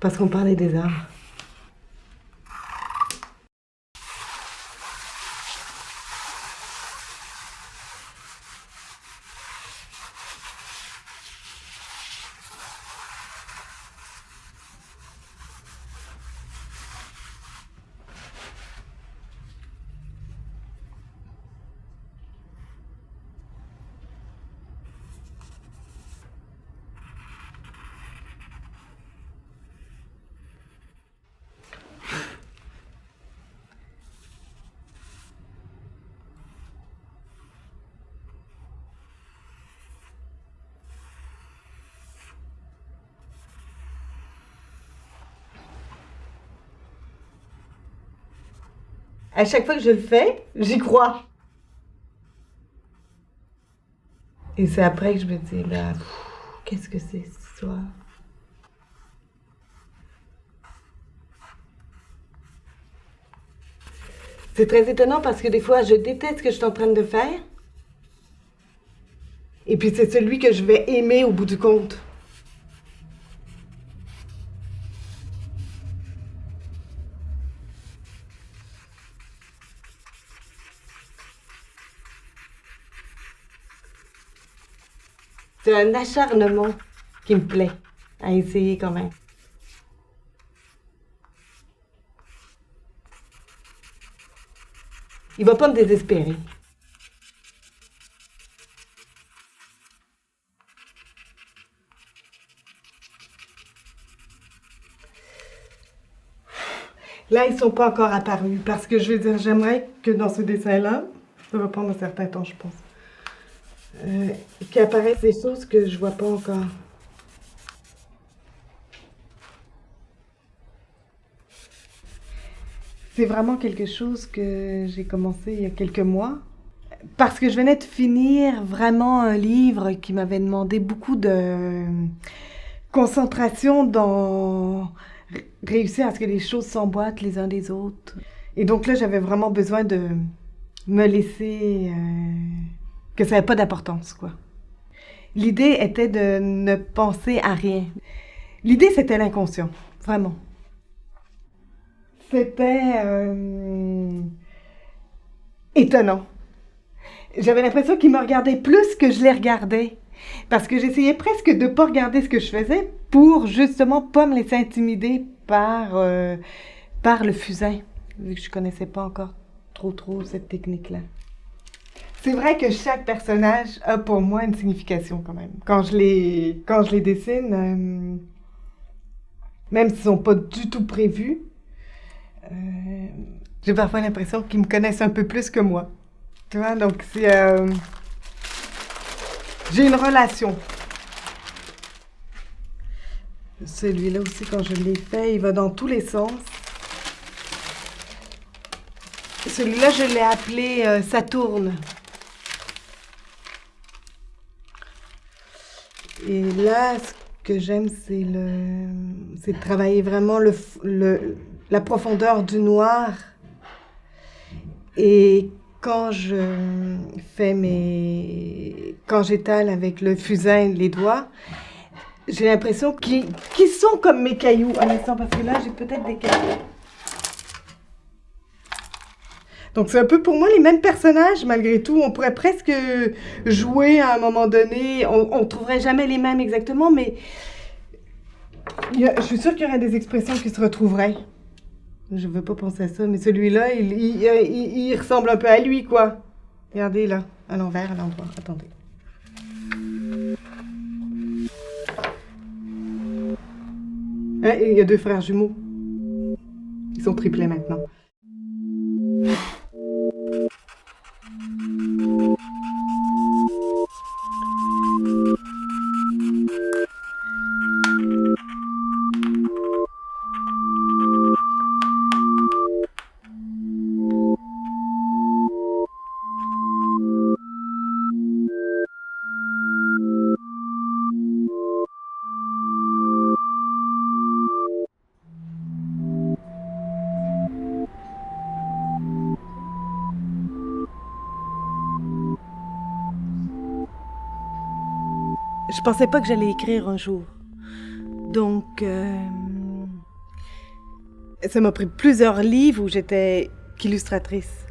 Parce qu'on parlait des arbres. À chaque fois que je le fais, j'y crois. Et c'est après que je me dis, là, qu'est-ce que c'est cette histoire? C'est très étonnant parce que des fois, je déteste ce que je suis en train de faire. Et puis c'est celui que je vais aimer au bout du compte. C'est un acharnement qui me plaît à essayer quand même. Il va pas me désespérer. Là, ils sont pas encore apparus parce que je veux dire, j'aimerais que dans ce dessin-là, ça va prendre un certain temps, je pense, qu'apparaissent des choses que je vois pas encore. C'est vraiment quelque chose que j'ai commencé il y a quelques mois. Parce que je venais de finir vraiment un livre qui m'avait demandé beaucoup de concentration dans réussir à ce que les choses s'emboîtent les uns des autres. Et donc là, j'avais vraiment besoin de me laisser... que ça n'avait pas d'importance, quoi. L'idée était de ne penser à rien. L'idée, c'était l'inconscient, vraiment. C'était étonnant. J'avais l'impression qu'il me regardait plus que je les regardais. Parce que j'essayais presque de ne pas regarder ce que je faisais pour justement pas me laisser intimider par le fusain, vu que je connaissais pas encore trop cette technique-là. C'est vrai que chaque personnage a pour moi une signification quand même. Quand je les dessine, même s'ils sont pas du tout prévus, j'ai parfois l'impression qu'ils me connaissent un peu plus que moi. Tu vois, donc c'est... j'ai une relation. Celui-là aussi, quand je l'ai fait, il va dans tous les sens. Celui-là, je l'ai appelé Saturne. Et là, ce que j'aime, c'est de travailler vraiment la profondeur du noir. Et quand quand j'étale avec le fusain les doigts, j'ai l'impression qu'ils sont comme mes cailloux. Un instant, parce que là, j'ai peut-être des cailloux. Donc c'est un peu pour moi les mêmes personnages, malgré tout. On pourrait presque jouer à un moment donné. On ne trouverait jamais les mêmes exactement, mais je suis sûre qu'il y aurait des expressions qui se retrouveraient. Je veux pas penser à ça, mais celui-là, il ressemble un peu à lui, quoi. Regardez, là, à l'envers, à l'endroit. Attendez. Hein, il y a 2 frères jumeaux. Ils sont triplets maintenant. Je pensais pas que j'allais écrire un jour. Donc, Ça m'a pris plusieurs livres où j'étais qu'illustratrice.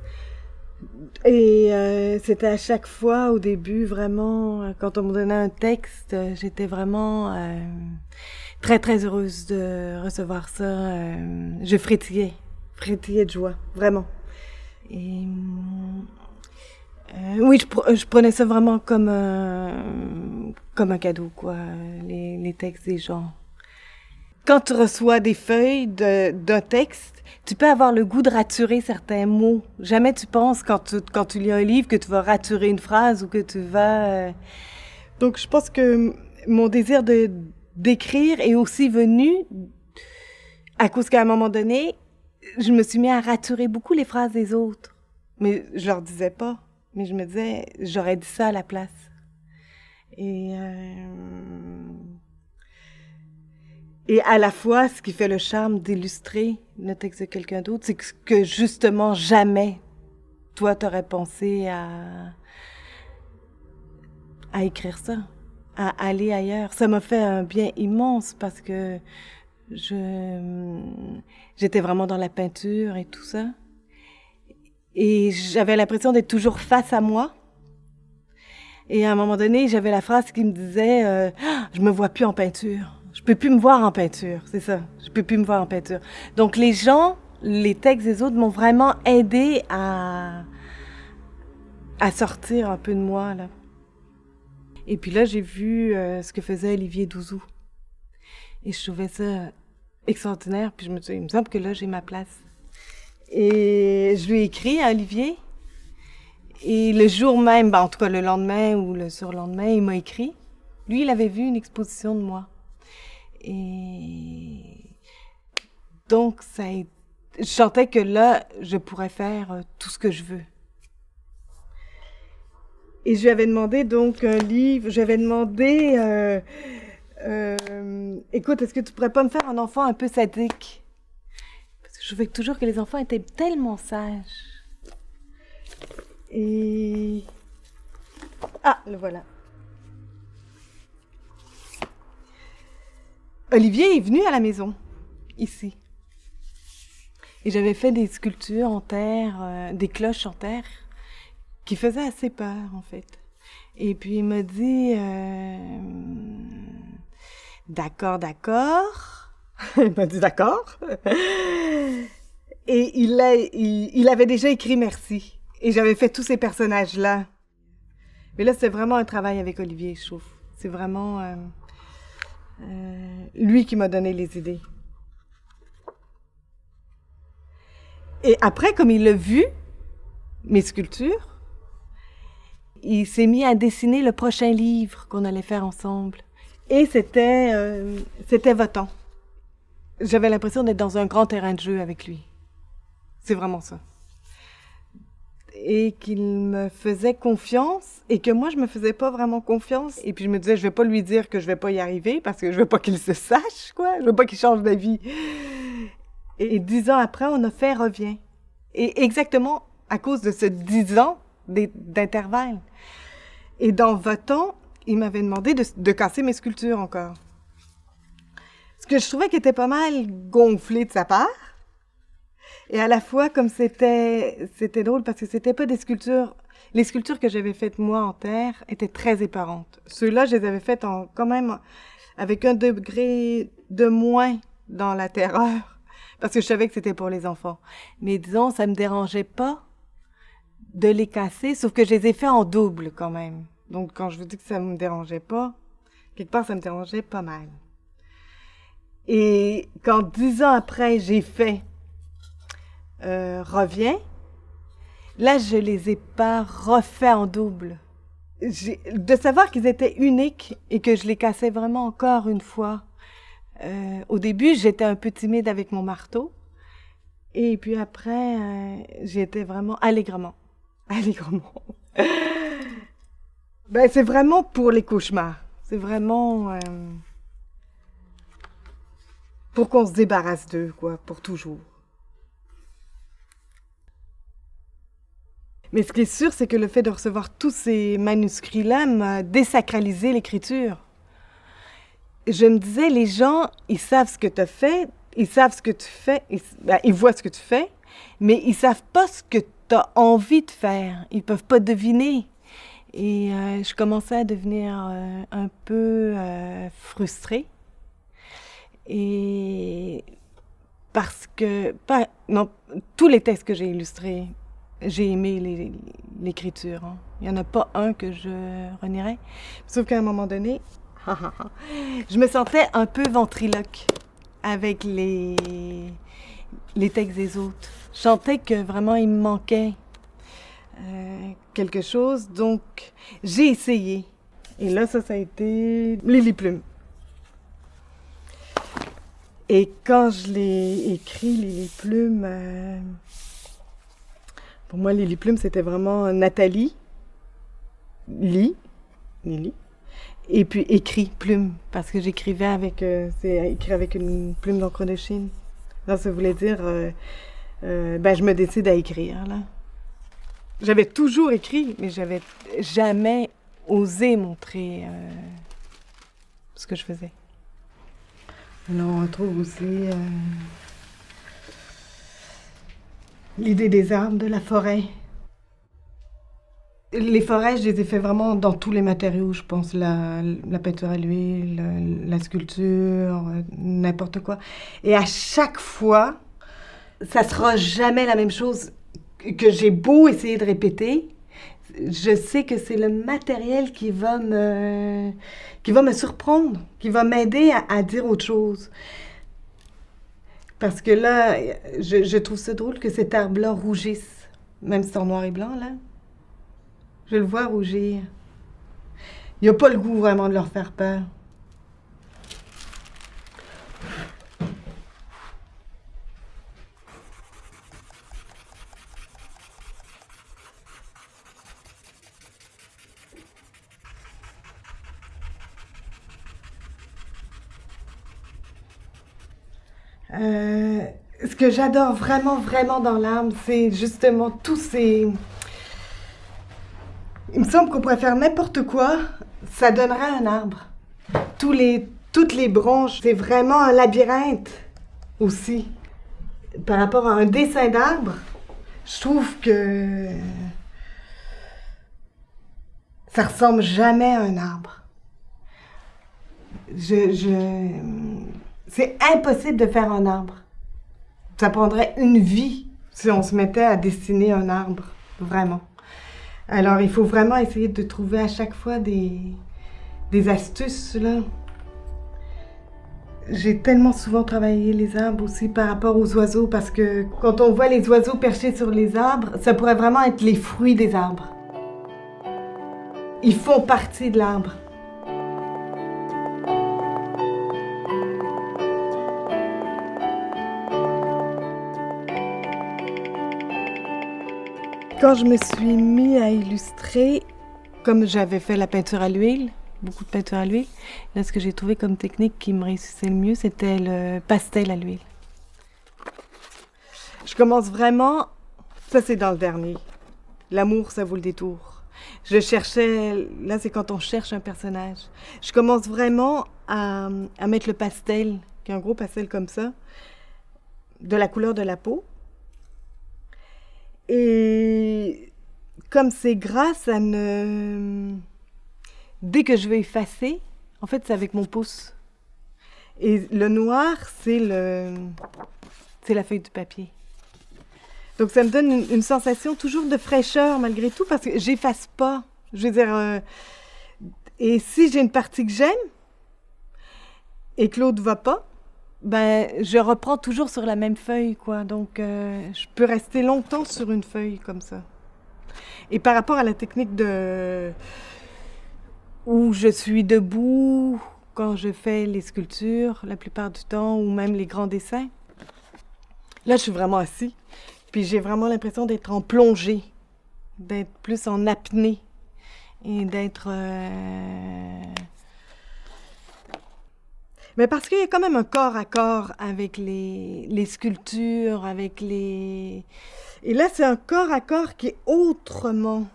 Et c'était à chaque fois, au début, vraiment, quand on me donnait un texte, j'étais vraiment très, très heureuse de recevoir ça. Je frétillais de joie, vraiment. Et oui, je prenais ça vraiment comme un cadeau, quoi, les textes des gens. Quand tu reçois des feuilles d'un texte, tu peux avoir le goût de raturer certains mots. Jamais tu penses, quand tu lis un livre, que tu vas raturer une phrase ou que tu vas... Donc, je pense que mon désir d'écrire est aussi venu à cause qu'à un moment donné, je me suis mis à raturer beaucoup les phrases des autres. Mais je leur disais pas. Mais je me disais, j'aurais dit ça à la place. Et à la fois, ce qui fait le charme d'illustrer le texte de quelqu'un d'autre, c'est que justement, jamais, toi, t'aurais pensé à écrire ça, à aller ailleurs. Ça m'a fait un bien immense parce que j'étais vraiment dans la peinture et tout ça. Et j'avais l'impression d'être toujours face à moi. Et à un moment donné, j'avais la phrase qui me disait je me vois plus en peinture. Je peux plus me voir en peinture, c'est ça. Je peux plus me voir en peinture. Donc les gens, les textes des autres m'ont vraiment aidé à sortir un peu de moi, là. Et puis là, j'ai vu ce que faisait Olivier Douzou. Et je trouvais ça extraordinaire. Puis je me suis dit, il me semble que là, j'ai ma place. Et je lui ai écrit à Olivier. Et le jour même, en tout cas le lendemain ou le surlendemain, il m'a écrit. Lui, il avait vu une exposition de moi. Et donc, je sentais que là, je pourrais faire tout ce que je veux. Et je lui avais demandé donc un livre. J'avais demandé, écoute, est-ce que tu pourrais pas me faire un enfant un peu sadique? Parce que je trouvais toujours que les enfants étaient tellement sages. Et... Ah, le voilà. Olivier est venu à la maison, ici. Et j'avais fait des sculptures en terre, des cloches en terre, qui faisaient assez peur, en fait. Et puis il m'a dit, d'accord. Il m'a dit d'accord. Et il avait déjà écrit merci. Et j'avais fait tous ces personnages-là. Mais là, c'est vraiment un travail avec Olivier, je trouve. C'est vraiment lui qui m'a donné les idées. Et après, comme il a vu mes sculptures, il s'est mis à dessiner le prochain livre qu'on allait faire ensemble. Et c'était votant. J'avais l'impression d'être dans un grand terrain de jeu avec lui. C'est vraiment ça. Et qu'il me faisait confiance et que moi, je me faisais pas vraiment confiance. Et puis, je me disais, je vais pas lui dire que je vais pas y arriver parce que je veux pas qu'il se sache, quoi. Je veux pas qu'il change d'avis. Et 10 ans après, on a fait Reviens. Et exactement à cause de ce 10 ans d'intervalle. Et dans Votant, il m'avait demandé de casser mes sculptures encore. Ce que je trouvais qui était pas mal gonflé de sa part. Et à la fois, comme c'était drôle parce que c'était pas des sculptures. Les sculptures que j'avais faites moi en terre étaient très épeurants. Ceux-là, je les avais faites quand même avec un degré de moins dans la terreur. Parce que je savais que c'était pour les enfants. Mais disons, ça me dérangeait pas de les casser, sauf que je les ai fait en double quand même. Donc quand je vous dis que ça me dérangeait pas, quelque part ça me dérangeait pas mal. Et quand 10 ans après j'ai fait Reviens, là je les ai pas refaits en double. De savoir qu'ils étaient uniques et que je les cassais vraiment encore une fois. Au début, j'étais un peu timide avec mon marteau. Et puis après, j'étais vraiment allègrement. Ben, c'est vraiment pour les cauchemars. C'est vraiment pour qu'on se débarrasse d'eux, quoi, pour toujours. Mais ce qui est sûr, c'est que le fait de recevoir tous ces manuscrits-là m'a désacralisé l'écriture. Je me disais, les gens, ils savent ce que tu as fait ils savent ce que tu fais, ils voient ce que tu fais, mais ils savent pas ce que tu as envie de faire. Ils peuvent pas deviner. Et je commençais à devenir un peu frustrée. Et parce que non, tous les textes que j'ai illustrés, j'ai aimé l'écriture. Hein. Il n'y en a pas un que je renierais. Sauf qu'à un moment donné, je me sentais un peu ventriloque avec les textes des autres. Je sentais que vraiment il me manquait quelque chose, donc j'ai essayé. Et là, ça a été Lily Plume. Et quand je l'ai écrit, Lily Plume, pour moi, Lily Plume, c'était vraiment Nathalie, Lily, et puis écrit Plume, parce que j'écrivais avec, c'est écrit avec une plume d'encre de Chine. Alors, ça voulait dire, je me décide à écrire, là. J'avais toujours écrit, mais j'avais jamais osé montrer ce que je faisais. Alors, on retrouve aussi l'idée des arbres, de la forêt. Les forêts, je les ai fait vraiment dans tous les matériaux, je pense. La peinture à l'huile, la sculpture, n'importe quoi. Et à chaque fois, ça sera jamais la même chose. Que j'ai beau essayer de répéter, je sais que c'est le matériel qui va me surprendre, qui va m'aider à dire autre chose. Parce que là, je trouve ça drôle que cet arbre-là rougisse, même si c'est en noir et blanc, là. Je le vois rougir. Il n'y a pas le goût vraiment de leur faire peur. Ce que j'adore vraiment, vraiment dans l'arbre, c'est justement tous ces... Il me semble qu'on pourrait faire n'importe quoi, ça donnerait un arbre. Toutes les branches, c'est vraiment un labyrinthe aussi. Par rapport à un dessin d'arbre, je trouve que ça ressemble jamais à un arbre. C'est impossible de faire un arbre. Ça prendrait une vie si on se mettait à dessiner un arbre, vraiment. Alors, il faut vraiment essayer de trouver à chaque fois des astuces, là. J'ai tellement souvent travaillé les arbres aussi par rapport aux oiseaux, parce que quand on voit les oiseaux perchés sur les arbres, ça pourrait vraiment être les fruits des arbres. Ils font partie de l'arbre. Quand je me suis mis à illustrer, comme j'avais fait la peinture à l'huile, beaucoup de peinture à l'huile, là, ce que j'ai trouvé comme technique qui me réussissait le mieux, c'était le pastel à l'huile. Je commence vraiment, ça c'est dans le dernier, l'amour ça vaut le détour. Je cherchais, là c'est quand on cherche un personnage. Je commence vraiment à mettre le pastel, qui est un gros pastel comme ça, de la couleur de la peau. Et comme c'est gras, ça ne... Dès que je vais effacer, en fait, c'est avec mon pouce. Et le noir, c'est la feuille du papier. Donc ça me donne une sensation toujours de fraîcheur malgré tout, parce que j'efface pas. Je veux dire... Et si j'ai une partie que j'aime, et que l'autre va pas, ben, je reprends toujours sur la même feuille, quoi. Donc, je peux rester longtemps sur une feuille comme ça. Et par rapport à la technique où je suis debout quand je fais les sculptures, la plupart du temps, ou même les grands dessins, là, je suis vraiment assis. Puis j'ai vraiment l'impression d'être en plongée, d'être plus en apnée et d'être... Mais parce qu'il y a quand même un corps à corps avec les sculptures, avec les... Et là, c'est un corps à corps qui est autrement,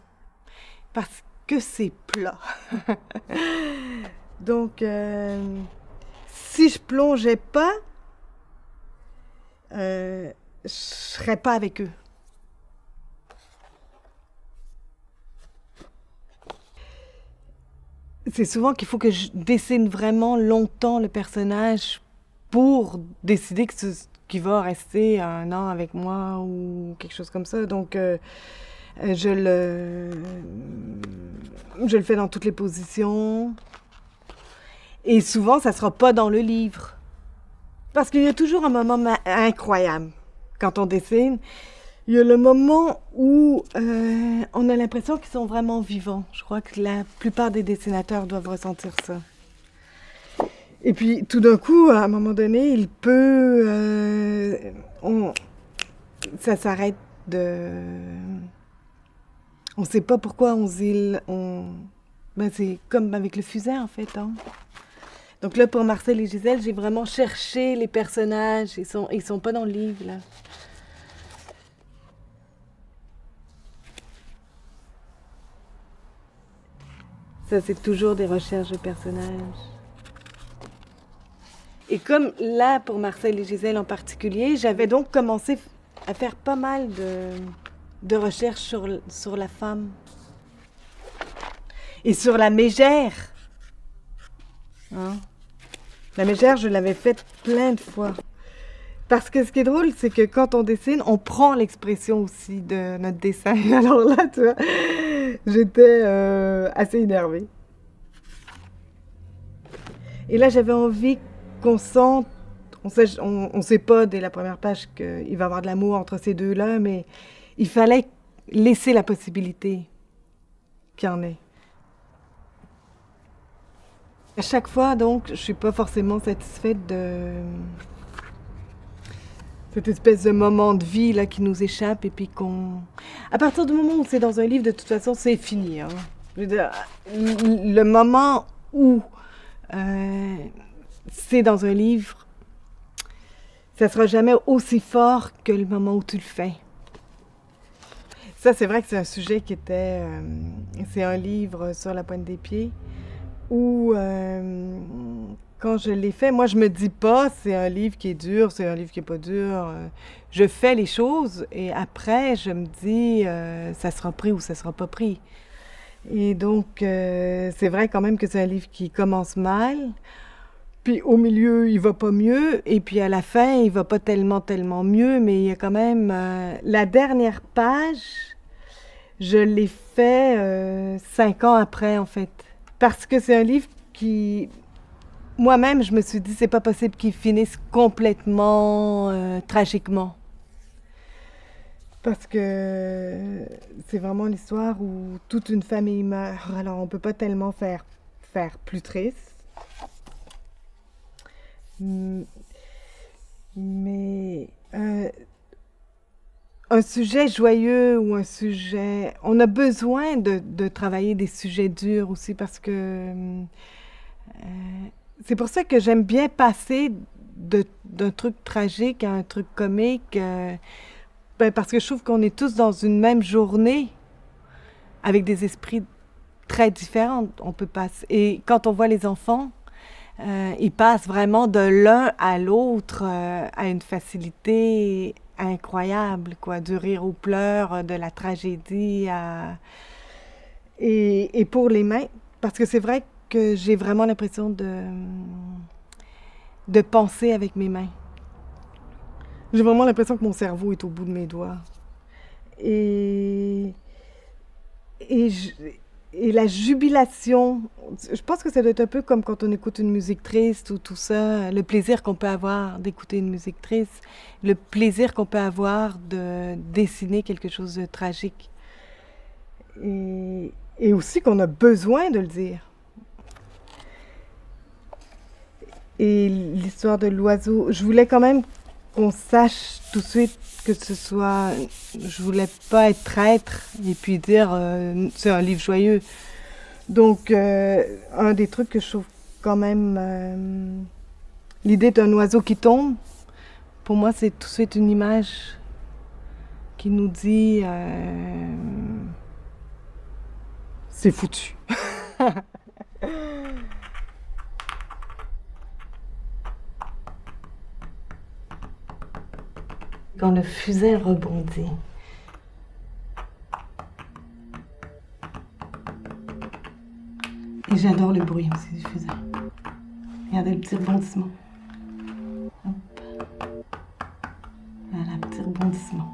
parce que c'est plat. Donc, si je plongeais pas, je serais pas avec eux. C'est souvent qu'il faut que je dessine vraiment longtemps le personnage pour décider qu'il va rester un an avec moi ou quelque chose comme ça. Donc, je je le fais dans toutes les positions. Et souvent, ça sera pas dans le livre. Parce qu'il y a toujours un moment incroyable quand on dessine. Il y a le moment où on a l'impression qu'ils sont vraiment vivants. Je crois que la plupart des dessinateurs doivent ressentir ça. Et puis, tout d'un coup, à un moment donné, il peut... ça s'arrête de... On ne sait pas pourquoi Ben, c'est comme avec le fusain, en fait. Hein. Donc là, pour Marcel et Gisèle, j'ai vraiment cherché les personnages. Ils sont pas dans le livre, là. Ça, c'est toujours des recherches de personnages. Et comme là, pour Marcel et Gisèle en particulier, j'avais donc commencé à faire pas mal de recherches sur la femme. Et sur la mégère. Hein? La mégère, je l'avais faite plein de fois. Parce que ce qui est drôle, c'est que quand on dessine, on prend l'expression aussi de notre dessin. Alors là, tu vois, j'étais assez énervée. Et là, j'avais envie qu'on sente... On sait pas dès la première page qu'il va y avoir de l'amour entre ces deux-là, mais il fallait laisser la possibilité qu'il y en ait. À chaque fois, donc, je suis pas forcément satisfaite de cette espèce de moment de vie là qui nous échappe et puis qu'on... À partir du moment où c'est dans un livre, de toute façon, c'est fini. Hein. Je veux dire, le moment où c'est dans un livre, ça sera jamais aussi fort que le moment où tu le fais. Ça, c'est vrai que c'est un sujet qui était... c'est un livre sur la pointe des pieds où, quand je l'ai fait, moi, je me dis pas c'est un livre qui est dur, c'est un livre qui est pas dur. Je fais les choses et après, je me dis ça sera pris ou ça sera pas pris. Et donc, c'est vrai quand même que c'est un livre qui commence mal. Puis au milieu, il va pas mieux. Et puis à la fin, il va pas tellement mieux. Mais il y a quand même... la dernière page, je l'ai fait 5 ans après, en fait. Parce que c'est un livre qui... Moi-même, je me suis dit, c'est pas possible qu'il finisse complètement tragiquement. Parce que c'est vraiment l'histoire où toute une famille meurt. Alors on peut pas tellement faire plus triste. Mais un sujet joyeux ou un sujet... On a besoin de travailler des sujets durs aussi parce que... c'est pour ça que j'aime bien passer d'un truc tragique à un truc comique. Parce que je trouve qu'on est tous dans une même journée avec des esprits très différents. On peut passer... Et quand on voit les enfants... ils passent vraiment de l'un à l'autre à une facilité incroyable, quoi, du rire aux pleurs, de la tragédie à... Et pour les mains, parce que c'est vrai que j'ai vraiment l'impression de penser avec mes mains. J'ai vraiment l'impression que mon cerveau est au bout de mes doigts. Et, et, je- et la jubilation, je pense que ça doit être un peu comme quand on écoute une musique triste ou tout ça, le plaisir qu'on peut avoir d'écouter une musique triste, le plaisir qu'on peut avoir de dessiner quelque chose de tragique. Et aussi qu'on a besoin de le dire. Et l'histoire de l'oiseau, je voulais quand même qu'on sache tout de suite que ce soit... Je voulais pas être traître et puis dire c'est un livre joyeux. Donc, un des trucs que je trouve quand même... l'idée d'un oiseau qui tombe, pour moi, c'est tout de suite une image qui nous dit c'est foutu. quand le fusain rebondit. Et j'adore le bruit aussi du fusain. Regardez le petit rebondissement. Hop. Voilà, petit rebondissement.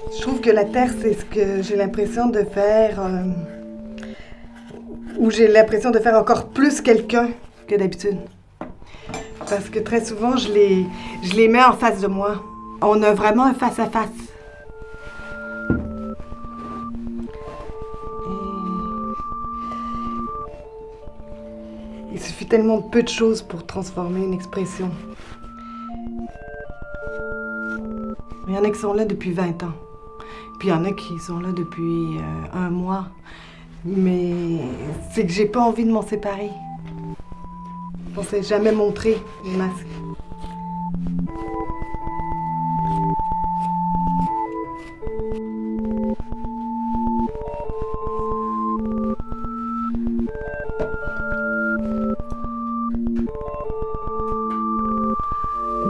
Je trouve que la terre, c'est ce que j'ai l'impression de faire, ou j'ai l'impression de faire encore plus quelqu'un que d'habitude. Parce que très souvent, je les mets en face de moi. On a vraiment un face-à-face. Il suffit tellement de peu de choses pour transformer une expression. Il y en a qui sont là depuis 20 ans. Puis il y en a qui sont là depuis un mois. Mais c'est que j'ai pas envie de m'en séparer. On s'est jamais montré le masque.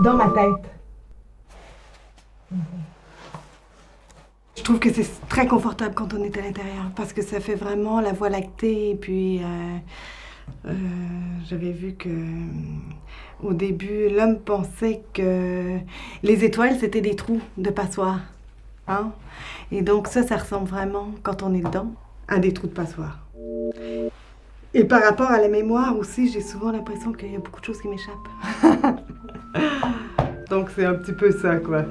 Dans ma tête. Je trouve que c'est très confortable quand on est à l'intérieur parce que ça fait vraiment la voie lactée. Et puis, j'avais vu que au début, l'homme pensait que les étoiles, c'était des trous de passoire. Hein? Et donc ça ressemble vraiment, quand on est dedans, à des trous de passoire. Et par rapport à la mémoire aussi, j'ai souvent l'impression qu'il y a beaucoup de choses qui m'échappent. Donc c'est un petit peu ça, quoi.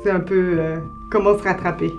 C'est un peu comment se rattraper.